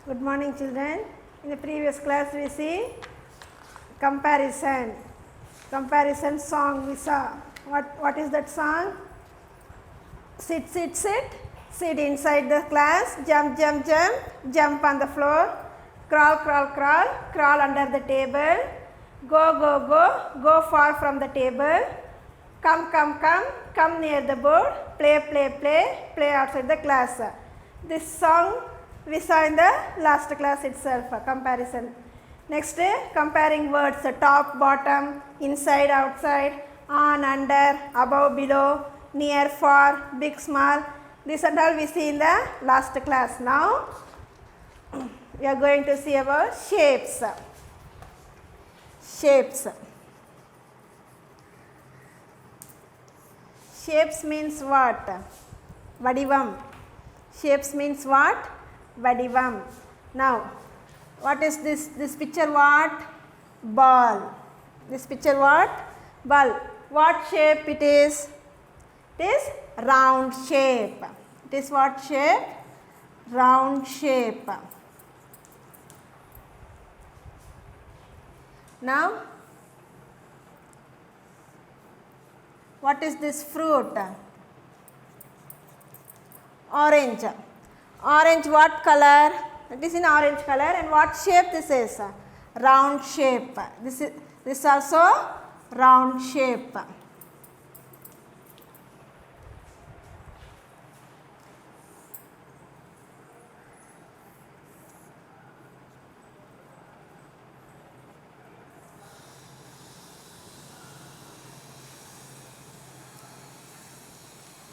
Good morning, children. In the previous class we see comparison song we saw. What is that song? Sit inside the class, jump on the floor, crawl under the table, go far from the table, come near the board, play outside the class. This song we saw in the last class itself, comparison. Next, comparing words, top, bottom, inside, outside, on, under, above, below, near, far, big, small. This and all we see in the last class. Now, we are going to see about shapes. Shapes means what? Vadivam. Shapes means what? Vadivam. Now, what is this? This picture what? Ball. This picture what? Ball. What shape it is? It is round shape. It is what shape? Round shape. Now, what is this fruit? Orange. Orange what color? It is in orange color. And what shape this is? Round shape. This also round shape.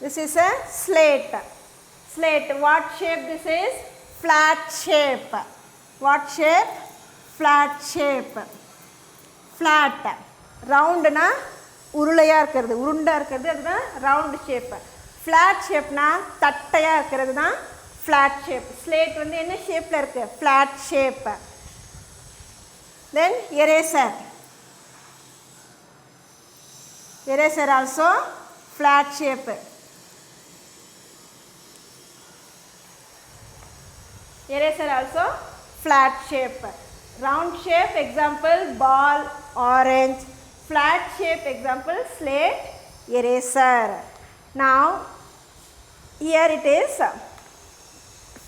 This is a slate. Slate. What shape this is? Flat shape. What shape? Flat shape. Flat. Round na urulaya irukkiradhu, urunda irukkiradhu adha round shape. Flat shape na tattaya irukkiradhu da flat shape. Slate vandu enna shape la irukku? Flat shape. Then eraser. Eraser also flat shape. Eraser also flat shape. Round shape example ball, orange. Flat shape example slate, eraser. Now here it is.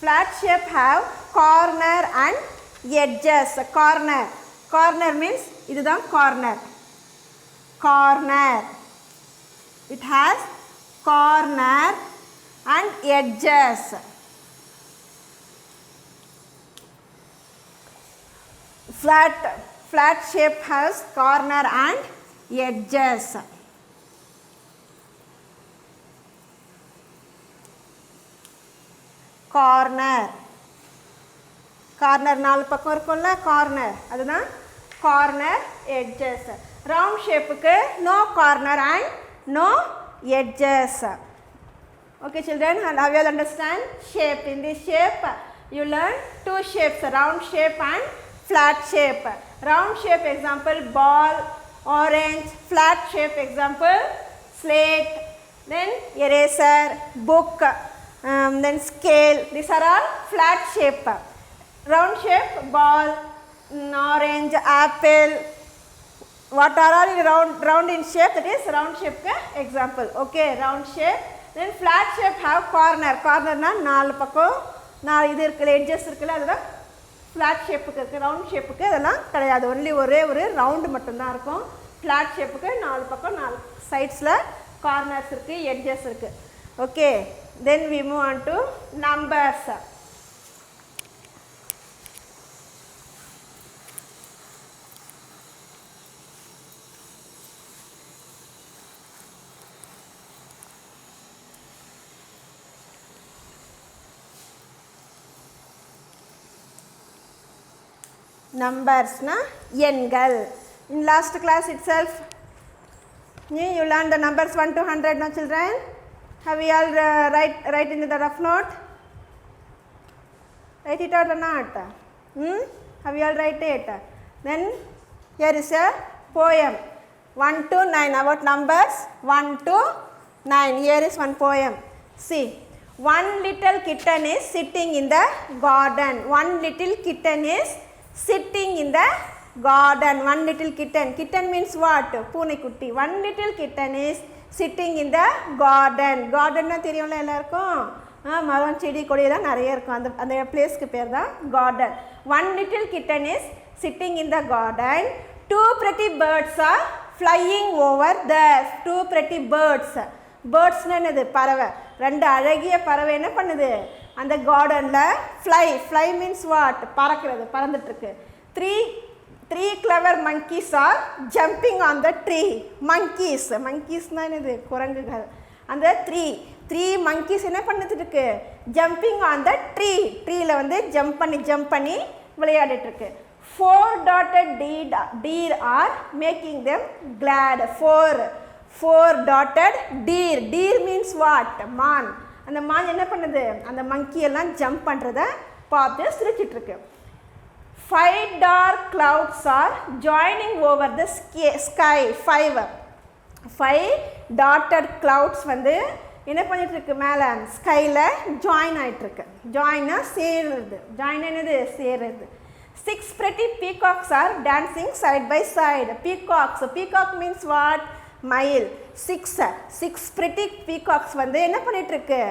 Flat shape have corner and edges. Corner means idudha corner. It has corner and edges. Flat shape has corner and edges. Corner நாலு பக்கம் இருக்கும்ல corner அதுதான் corner edges. Round shape க்கு no corner and no edges. Okay children, and how you will understand shape? In this shape you learn two shapes, round shape and flat shape. Round shape example ball, orange. Flat shape example slate, then eraser, book, then scale. These are all flat shape. Round shape ball, orange, apple. What are all in round in shape? That is round shape example. Okay, round shape. Then flat shape have corner. Corner na நாலு பக்கம் நாலு இது இருக்குல edges இருக்குல அதுதான் flat shape க்கு. round shape க்கு அதெல்லாம் கிடையாது. only ஒரே ஒரு round மட்டும் தான் இருக்கும். flat shape க்கு நாலு பக்கம் நாலு sides-ல corners இருக்கு, edges இருக்கு. Okay, then we move on to numbers. Numbers na எண்கள். In last class itself you learned the numbers 1 to 100 no children. Have you all write in the rough note? Write it out or not? Have you all write it? Then here is a poem 1 to 9 about numbers 1 to 9. Here is one poem. See, One little kitten is sitting in the garden. One little kitten is sitting in the garden. One little kitten. Kitten means what? பூனைக்குட்டி. One little kitten is sitting in the garden. Garden தெரியும்ல எல்லாருக்கும்? மரம் செடி கொடியெல்லாம் நிறைய இருக்கும். அந்த பிளேஸ்க்கு பேர் தான் garden. One little kitten is sitting in the garden. Two pretty birds are flying over there. Two pretty birds. பேர்ட்ஸ்னா என்னது? பறவை. ரெண்டு அழகிய பறவை என்ன பண்ணுது? அந்த கார்டனில் ஃப்ளை மீன்ஸ் வாட்? பறக்கிறது, பறந்துட்டுருக்கு. Three clever monkeys are jumping on the tree. monkeysனால் என்னது? குரங்குகள். அந்த த்ரீ monkeys என்ன பண்ணிட்டு இருக்கு? jumping on the tree. ட்ரீயில் வந்து ஜம்ப் பண்ணி விளையாடிட்டுருக்கு. Four dotted deer are making them glad. Four dotted deer. Deer means what? மான். அந்த மான் என்ன பண்ணுது? அந்த monkey எல்லாம் ஜம்ப் பண்ணுறத பார்த்து சிரிச்சிட்டு இருக்கு. 5 dark clouds are joining over the sky. 5 dotted clouds வந்து என்ன பண்ணிட்டு இருக்கு? மேலே ஸ்கையில் ஜாயின் ஆகிட்டு இருக்கு. ஜாயினா சேருது. ஜாயின் என்னது? சேருது. 6 pretty peacocks are dancing side by side. Peacock means what? மயில். 6 pretty peacocks வந்து என்ன பண்ணிட்டு இருக்கு?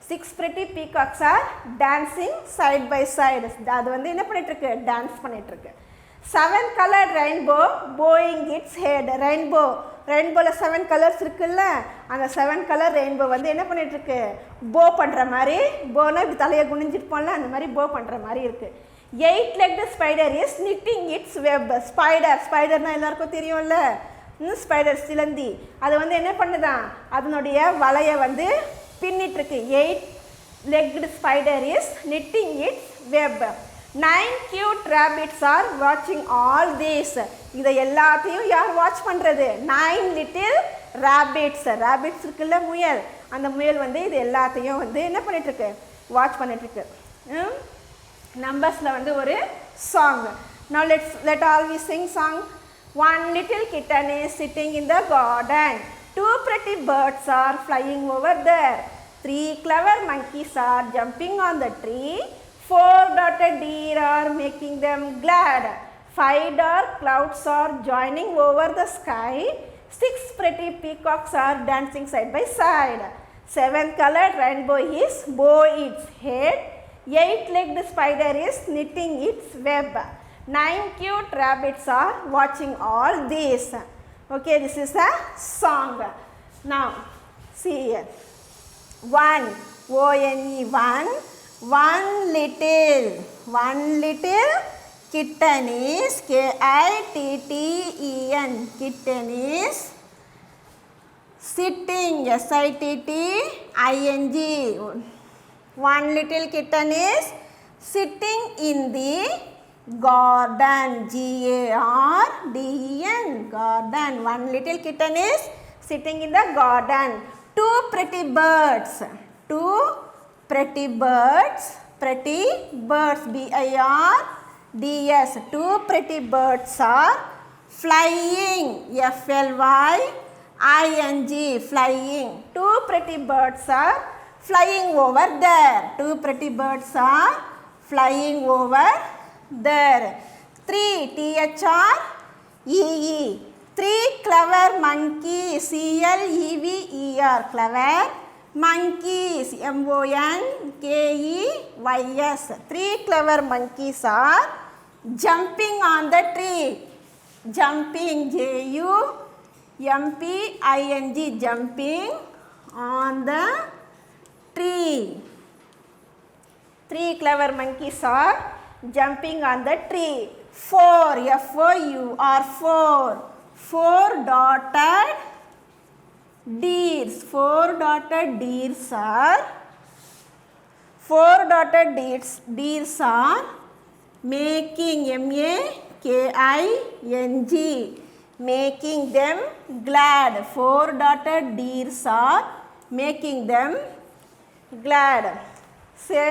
6 pretty peacocks are dancing side by side. அது வந்து என்ன பண்ணிட்டு இருக்கு? டான்ஸ் பண்ணிட்டு இருக்கு. 7 colored rainbow bowing its head. ரெயின்போவில் 7 கலர்ஸ் இருக்குல்ல, அந்த 7 கலர் ரெயின்போ வந்து என்ன பண்ணிட்டு இருக்கு? போ பண்ணுற மாதிரி. போனா இப்படி தலையை குனிஞ்சிருப்போம்ல, அந்த மாதிரி போ பண்ணுற மாதிரி இருக்கு. 8-legged spider is knitting its web. ஸ்பைடர்னா எல்லாருக்கும் தெரியும்ல, ஸ்பைடர் சிலந்தி. அது வந்து என்ன பண்ணுதான்? அதனுடைய வலையை வந்து பின்னிட்டு இருக்கு. 8-legged spider is knitting its web. 9 cute rabbits are watching all this. இதை எல்லாத்தையும் யார் வாட்ச் பண்ணுறது? 9 little rabbits. rabbits இருக்குல்ல, முயல். அந்த முயல் வந்து இது எல்லாத்தையும் வந்து என்ன பண்ணிட்டுருக்கு? வாட்ச் பண்ணிட்டுருக்கு. நம்பர்ஸில் வந்து ஒரு song. Now let all we sing song. One little kitten is sitting in the garden. Two pretty birds are flying over there. 3 clever monkeys are jumping on the tree. 4 dotted deer are making them glad. 5 dark clouds are joining over the sky. 6 pretty peacocks are dancing side by side. 7 colored rainbow is bow its head. 8-legged spider is knitting its web. 9 cute rabbits are watching all this. Okay, this is a song. Now, see here. One, O-N-E, one little kitten is K-I-T-T-E-N. Kitten is sitting, S-I-T-T-I-N-G. One little kitten is sitting in the garden, G-A-R-D-E-N, garden. One little kitten is sitting in the garden. Two pretty birds, B-I-R-D-S. Two pretty birds are flying, F-L-Y-I-N-G, flying. Two pretty birds are flying over there. Two pretty birds are flying over there. 3, T-H-R-E-E. 3 clever monkeys, C-L-E-V-E-R, clever monkeys, M-O-N-K-E-Y-S. 3 clever monkeys are jumping on the tree. Jumping, J-U-M-P-I-N-G, jumping on the tree. 3 clever monkeys are jumping on the tree. 4, F-O-U-R, 4 dotted deers. 4 dotted deers are making, M-A-K-I-N-G, making them glad. 4 dotted deers are making them glad. Say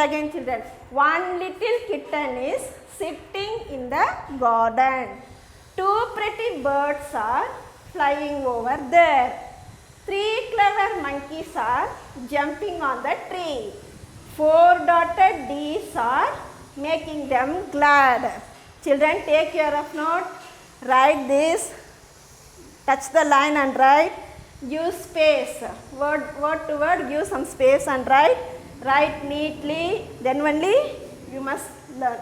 again, children. One little kitten is sitting in the garden. Two pretty birds are flying over there. 3 clever monkeys are jumping on the tree. 4 dotted D's are making them glad. Children, take your rough note, write this, touch the line and write, use space, word to word, give some space and write neatly, then only you must learn.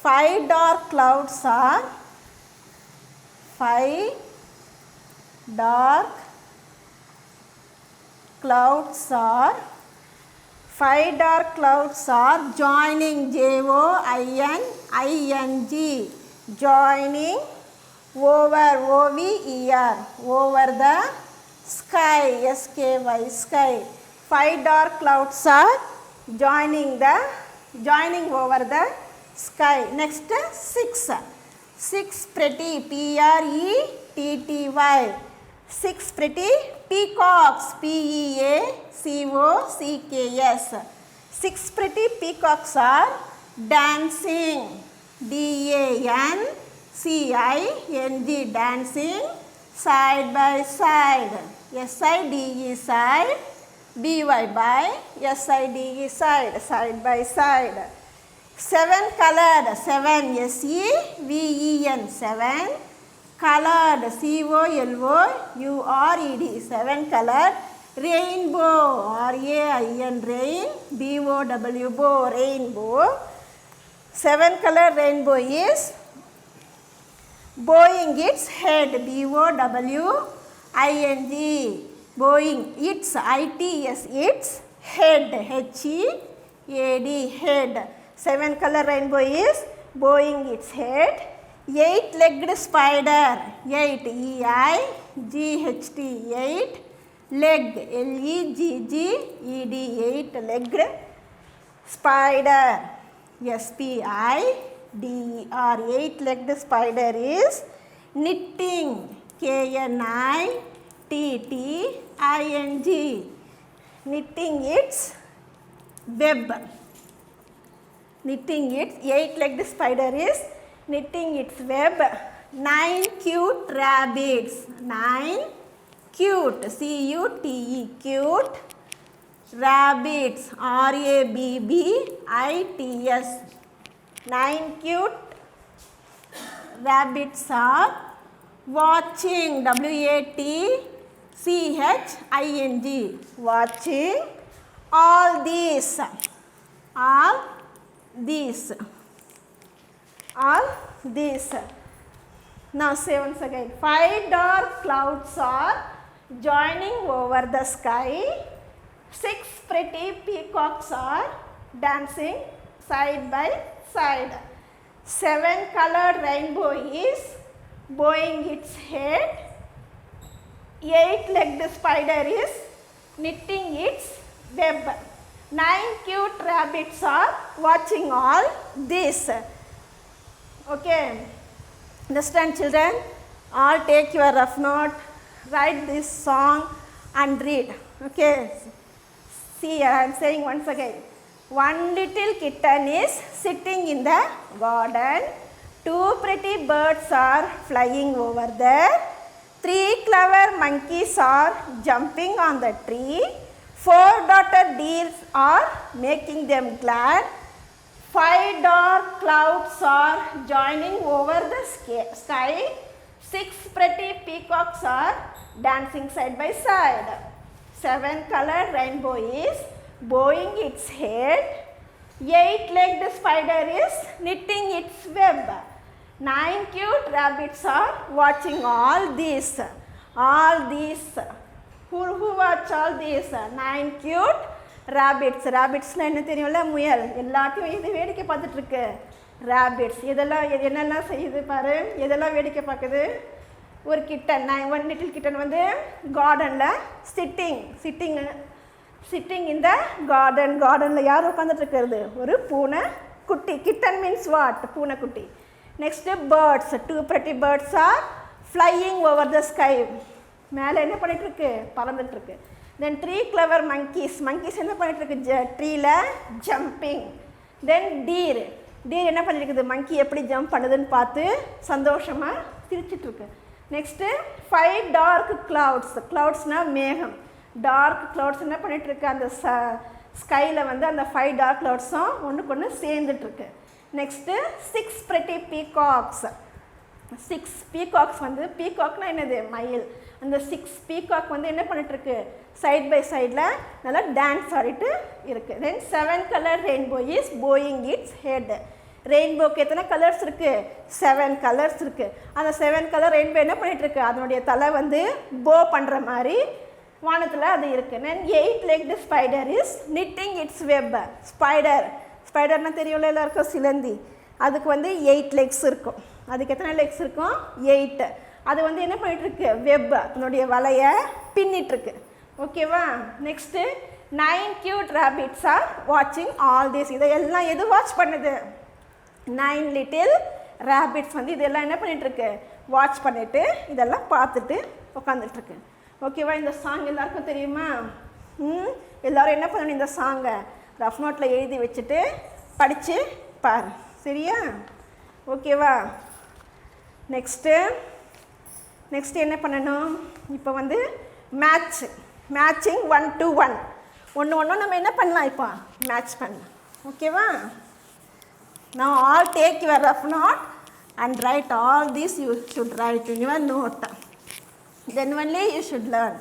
Five dark clouds are 5 dark clouds are joining joining joining over the sky sky. 5 dark clouds are joining over the sky. Next 6 pretty pretty 6 pretty peacocks peacocks. 6 pretty peacocks are dancing dancing side by side side by side by side. 7 colored 7 colored colored 7 colored rainbow rainbow. 7 colored rainbow is bowing its head bowing its its head head. 7 color rainbow is bowing its head. 8-legged spider 8 leg 8-legged spider spider. 8-legged spider is knitting knitting its web. 8-legged spider is knitting its web. 9 cute rabbits 9 cute cute rabbits rabbits. 9 cute rabbits are watching watching all these Now say once again. 5 dark clouds are joining over the sky. 6 pretty peacocks are dancing side by side. 7 colored rainbow is bowing its head. 8-legged spider is knitting its web. 9 cute rabbits are watching all this. Okay, understand children? All take your rough note, write this song and read. Okay, see, I am saying once again. One little kitten is sitting in the garden. 2 pretty birds are flying over there. 3 clever monkeys are jumping on the tree. 4 dotted deers are making them glad. 5 dark clouds are joining over the sky. 6 pretty peacocks are dancing side by side. 7 colored rainbow is bowing its head. 8-legged spider is knitting its web. 9 cute rabbits are watching all these. Who watch all these? 9 cute rabbits. Rabbitsனா என்ன தெரியும்ல? முயல். எல்லாத்தையும் இது வேடிக்கை பார்த்துட்டு இருக்கு. Rabbits. இதெல்லாம் என்னெல்லாம் செய்யுது பாரு. இதெல்லாம் வேடிக்கை பார்க்குது. ஒரு கிட்டன், ஒன் லிட்டில் கிட்டன் வந்து கார்டனில் சிட்டிங் இந்த கார்டனில் யார் உட்காந்துட்டு இருக்கிறது? ஒரு பூனை குட்டி. Kitten means what? பூனைக்குட்டி. Next birds. 2 pretty birds are flying over the sky. மேலே என்ன பண்ணிகிட்ருக்கு? பறந்துட்டுருக்கு. தென் 3 கிளவர் monkeys என்ன பண்ணிட்டு இருக்கு ட்ரீல ஜம்பிங். தென் டீர் என்ன பண்ணிருக்குது மங்கி எப்படி ஜம்ப் பண்ணுதுன்னு பார்த்து சந்தோஷமாக சிரிச்சிட்டு இருக்கு. நெக்ஸ்ட்டு 5 டார்க் கிளவுட்ஸ்னால் மேகம். டார்க் கிளவுட்ஸ் என்ன பண்ணிட்டு இருக்கு அந்த ஸ்கையில் வந்து அந்த 5 டார்க் கிளவுட்ஸும் ஒன்றுக்கு ஒன்று சேர்ந்துட்டுருக்கு. Next 6 pretty peacocks. 6 பீகாக்ஸ் வந்து பீகாக்னா என்னது மயில். அந்த 6 பீகாக் வந்து என்ன பண்ணிட்டுருக்கு சைட் பை சைடில் நல்லா டான்ஸ் ஆடிட்டு இருக்குது. Then 7 color rainbow is bowing its head. ரெயின்போக்கு எத்தனை கலர்ஸ் இருக்குது 7 கலர்ஸ் இருக்குது. அந்த 7 கலர் ரெயின்போ என்ன பண்ணிகிட்ருக்கு அதனுடைய தலை வந்து போ பண்ணுற மாதிரி வானத்தில் அது இருக்குது. Then 8 legged spider is knitting its web. ஸ்பைடர்னால் தெரியும்ல எல்லாருக்கும் சிலந்தி. அதுக்கு வந்து 8 legs இருக்கும். அதுக்கு எத்தனை legs இருக்கும் 8. அது வந்து என்ன பண்ணிகிட்ருக்கு வெப் அதனுடைய வலையை பின்னிட்டுருக்கு. ஓகேவா. நெக்ஸ்ட்டு 9 cute rabbits ஆர் வாட்சிங் ஆல் திஸ். இதையெல்லாம் எது வாட்ச் பண்ணுது 9 little rabbits வந்து இதெல்லாம் என்ன பண்ணிகிட்ருக்கு வாட்ச் பண்ணிவிட்டு இதெல்லாம் பார்த்துட்டு உட்காந்துட்ருக்கு. ஓகேவா. இந்த சாங் எல்லாருக்கும் தெரியுமா? எல்லோரும் என்ன பண்ணணும் இந்த சாங்கை ரஃப் நோட்டில் எழுதி வச்சுட்டு படித்து பாரு. சரியா? ஓகேவா. நெக்ஸ்ட்டு என்ன பண்ணணும் இப்போ வந்து மேட்சிங் 1 to 1 ஒன்று நம்ம என்ன பண்ணலாம் இப்போ மேட்ச் பண்ணலாம். ஓகேவா. Now all take your rough note and write all this you should write in your note. Then only you should learn.